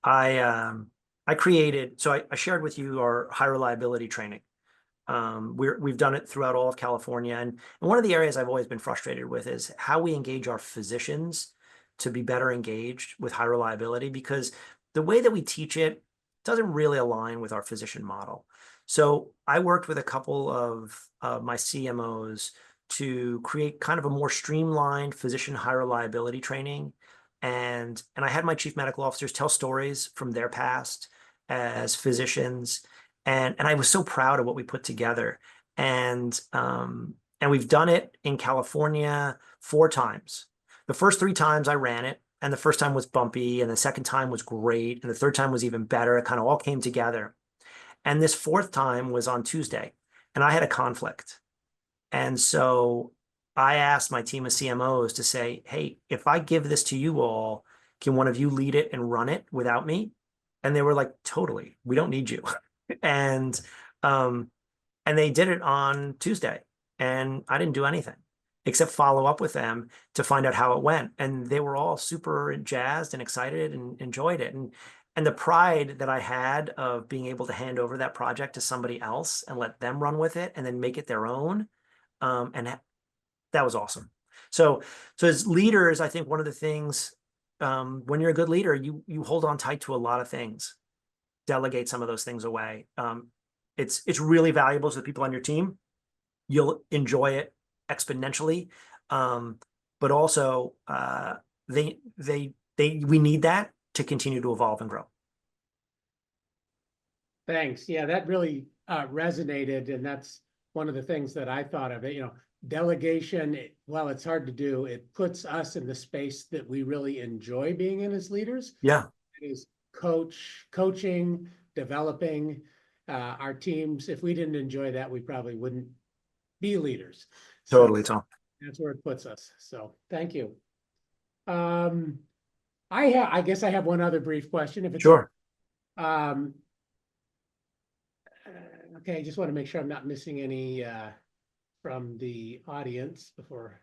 I created, so I shared with you our high reliability training. We've done it throughout all of California. And one of the areas I've always been frustrated with is how we engage our physicians to be better engaged with high reliability, because the way that we teach it doesn't really align with our physician model. So I worked with a couple of my CMOs to create kind of a more streamlined physician high reliability training. And I had my chief medical officers tell stories from their past as physicians. And I was so proud of what we put together. And we've done it in California 4 times. The first 3 times I ran it, and the first time was bumpy, and the second time was great, and the third time was even better. It kind of all came together. And this 4th time was on Tuesday, and I had a conflict. And so I asked my team of CMOs to say, hey, if I give this to you all, can one of you lead it and run it without me? And they were like, totally, we don't need you. And they did it on Tuesday, and I didn't do anything except follow up with them to find out how it went. And they were all super jazzed and excited and enjoyed it. And the pride that I had of being able to hand over that project to somebody else and let them run with it and then make it their own. That was awesome. So as leaders, I think one of the things, when you're a good leader, you hold on tight to a lot of things, delegate some of those things away. It's really valuable to the people on your team. You'll enjoy it exponentially. But also we need that to continue to evolve and grow. Thanks. Yeah, that really resonated. And that's one of the things that I thought of. Delegation, while it's hard to do, it puts us in the space that we really enjoy being in as leaders. Yeah. It is coaching, developing our teams. If we didn't enjoy that, we probably wouldn't be leaders. Totally, Tom. That's where it puts us. So thank you. I guess I have one other brief question. If it's Sure. Okay, I just want to make sure I'm not missing any from the audience before.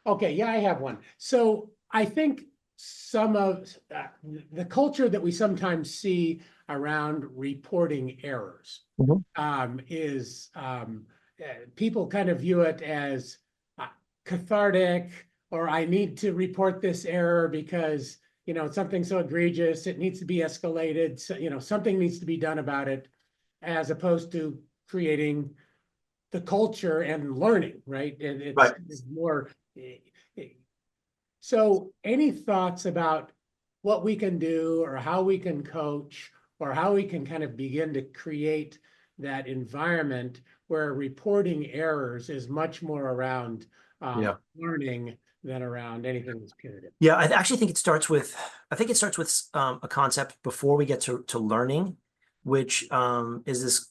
Okay, yeah, I have one. So I think some of the culture that we sometimes see around reporting errors is people kind of view it as cathartic, or I need to report this error because it's something so egregious, it needs to be escalated. So, something needs to be done about it, as opposed to creating the culture and learning, right? It's more So any thoughts about what we can do or how we can coach or how we can kind of begin to create that environment where reporting errors is much more around Yeah. learning than around anything that's punitive? Yeah, I actually think it starts with, a concept before we get to learning, which is this.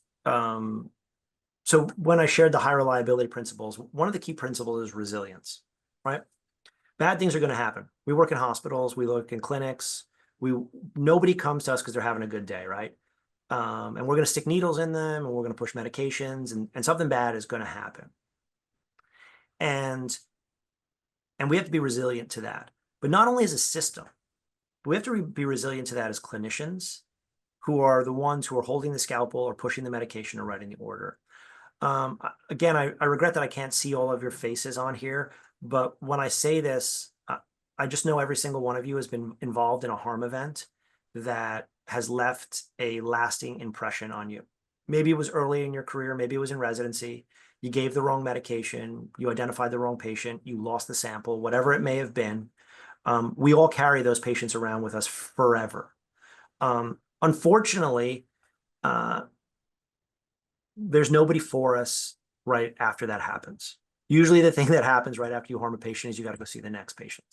So when I shared the high reliability principles, one of the key principles is resilience, right? Bad things are going to happen. We work in hospitals, we work in clinics. Nobody comes to us because they're having a good day, right? And we're going to stick needles in them, and we're going to push medications, and something bad is going to happen. And we have to be resilient to that. But not only as a system, but we have to be resilient to that as clinicians, who are the ones who are holding the scalpel or pushing the medication or writing the order. Again, I regret that I can't see all of your faces on here, but when I say this, I just know every single one of you has been involved in a harm event that has left a lasting impression on you. Maybe it was early in your career, maybe it was in residency. You gave the wrong medication, you identified the wrong patient, you lost the sample, whatever it may have been. We all carry those patients around with us forever. Unfortunately, there's nobody for us right after that happens. Usually the thing that happens right after you harm a patient is you got to go see the next patient.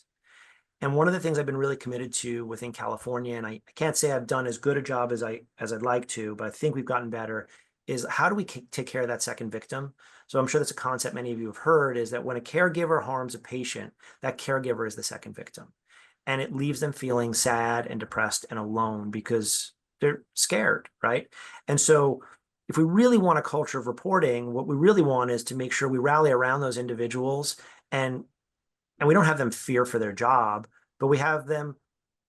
And one of the things I've been really committed to within California, and I can't say I've done as good a job as I'd like to, but I think we've gotten better, is how do we take care of that second victim? So I'm sure that's a concept many of you have heard, is that when a caregiver harms a patient, that caregiver is the second victim. And it leaves them feeling sad and depressed and alone because they're scared, right? And so if we really want a culture of reporting, what we really want is to make sure we rally around those individuals, and we don't have them fear for their job, but we have them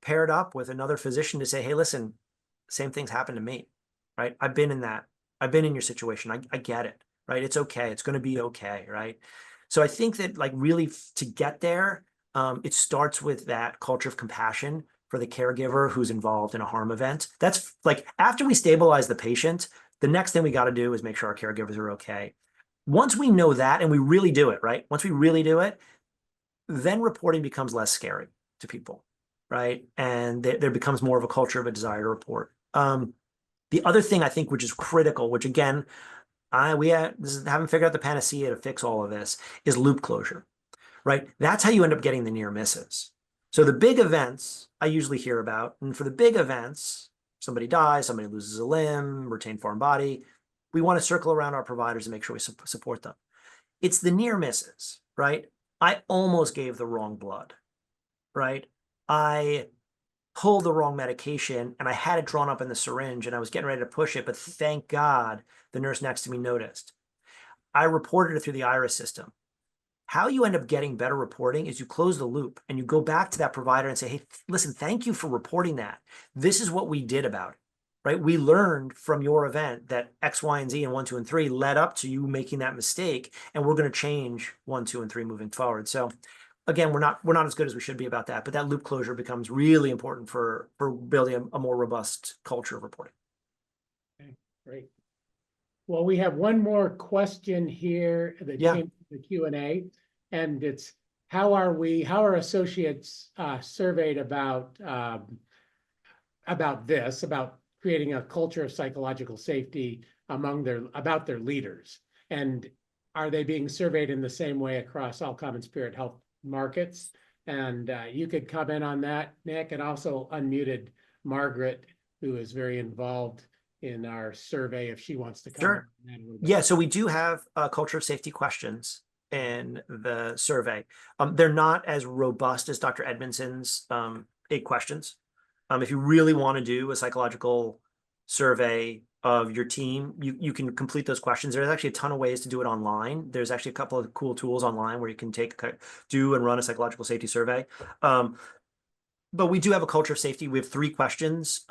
paired up with another physician to say, hey, listen, same things happened to me, right? I've been in that. I've been in your situation. I get it, right? It's okay. It's going to be okay, right? So I think that, like, really to get there, it starts with that culture of compassion for the caregiver who's involved in a harm event. That's like, after we stabilize the patient, the next thing we got to do is make sure our caregivers are okay. Once we know that, and we really do it, right? Once we really do it, then reporting becomes less scary to people, right? And there becomes more of a culture of a desire to report. The other thing I think, which is critical, which again, haven't figured out the panacea to fix all of this, is loop closure, right? That's how you end up getting the near misses. So the big events I usually hear about, and for the big events, somebody dies, somebody loses a limb, retained foreign body, we want to circle around our providers and make sure we support them. It's the near misses, right? I almost gave the wrong blood, right? I pulled the wrong medication and I had it drawn up in the syringe and I was getting ready to push it, but thank God the nurse next to me noticed. I reported it through the IRIS system. How you end up getting better reporting is you close the loop and you go back to that provider and say, hey, listen, thank you for reporting that. This is what we did about it, right? We learned from your event that X, Y, and Z and 1, 2, and 3 led up to you making that mistake, and we're going to change 1, 2, and 3 moving forward. So again, we're not as good as we should be about that, but that loop closure becomes really important for building a more robust culture of reporting. Okay, great. Well, we have one more question here that came from the Q&A, and it's how are associates surveyed about creating a culture of psychological safety among their leaders, and are they being surveyed in the same way across all Common Spirit Health markets? And you could comment on that, Nick, and also unmuted Margaret, who is very involved in our survey, if she wants to come. Sure. Yeah, so we do have culture of safety questions in the survey. They're not as robust as Dr. Edmondson's 8 questions. If you really want to do a psychological survey of your team, you can complete those questions. There's actually a ton of ways to do it online. There's actually a couple of cool tools online where you can do and run a psychological safety survey. But we do have a culture of safety. We have 3 questions.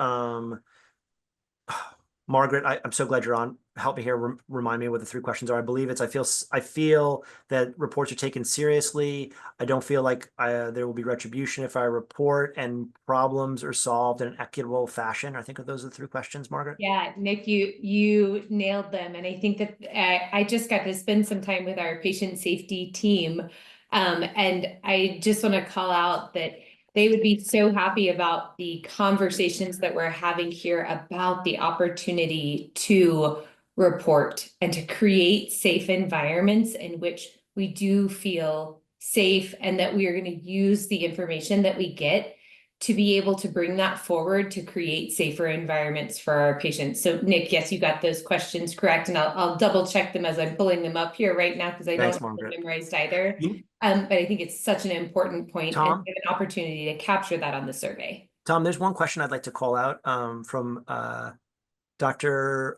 Margaret, I'm so glad you're on. Help me here. Remind me what the 3 questions are. I believe it's, I feel that reports are taken seriously. I don't feel like there will be retribution if I report, and problems are solved in an equitable fashion. I think those are the 3 questions, Margaret. Yeah, Nick, you nailed them. And I think that I just got to spend some time with our patient safety team And I just want to call out that they would be so happy about the conversations that we're having here about the opportunity to report and to create safe environments in which we do feel safe, and that we are going to use the information that we get to be able to bring that forward to create safer environments for our patients. So Nick, yes, you got those questions correct, and I'll double check them as I'm pulling them up here right now, because I Thanks, don't have them Margaret. memorized either. You- But I think it's such an important point, and Tom? we have an opportunity to capture that on the survey. Tom, there's one question I'd like to call out from Dr.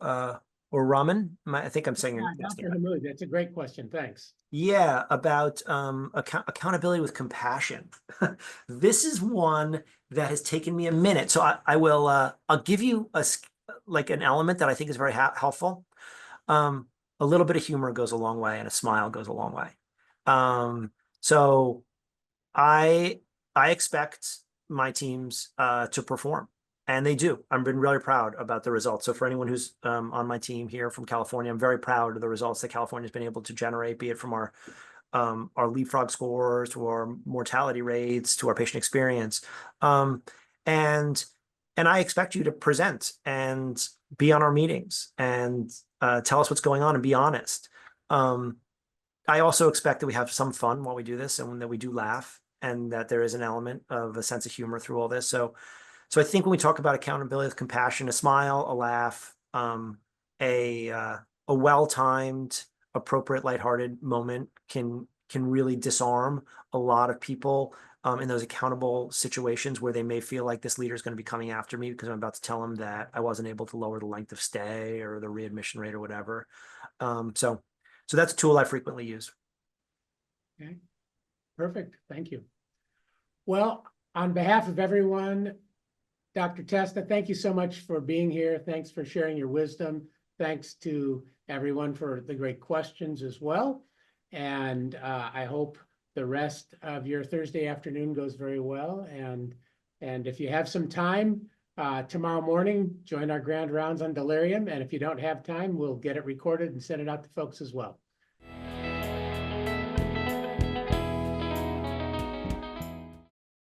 Oraman. I think I'm saying your last Dr. name right. Hammoud, that's a great question. Thanks. Yeah, about accountability with compassion. This is one that has taken me a minute. So I will I'll give you like an element that I think is very helpful. A little bit of humor goes a long way, and a smile goes a long way. So I expect my teams to perform, and they do. I've been really proud about the results. So for anyone who's on my team here from California, I'm very proud of the results that California's been able to generate, be it from our leapfrog scores to our mortality rates to our patient experience. And I expect you to present and be on our meetings and tell us what's going on and be honest. I also expect that we have some fun while we do this, and that we do laugh, and that there is an element of a sense of humor through all this. So I think when we talk about accountability with compassion, a smile, a laugh, a well-timed, appropriate, lighthearted moment can really disarm a lot of people in those accountable situations where they may feel like this leader is going to be coming after me because I'm about to tell them that I wasn't able to lower the length of stay or the readmission rate or whatever. So that's a tool I frequently use. Okay, perfect. Thank you. Well, on behalf of everyone, Dr. Testa, thank you so much for being here. Thanks for sharing your wisdom. Thanks to everyone for the great questions as well. And I hope the rest of your Thursday afternoon goes very well. And if you have some time tomorrow morning, join our grand rounds on delirium. And if you don't have time, we'll get it recorded and send it out to folks as well.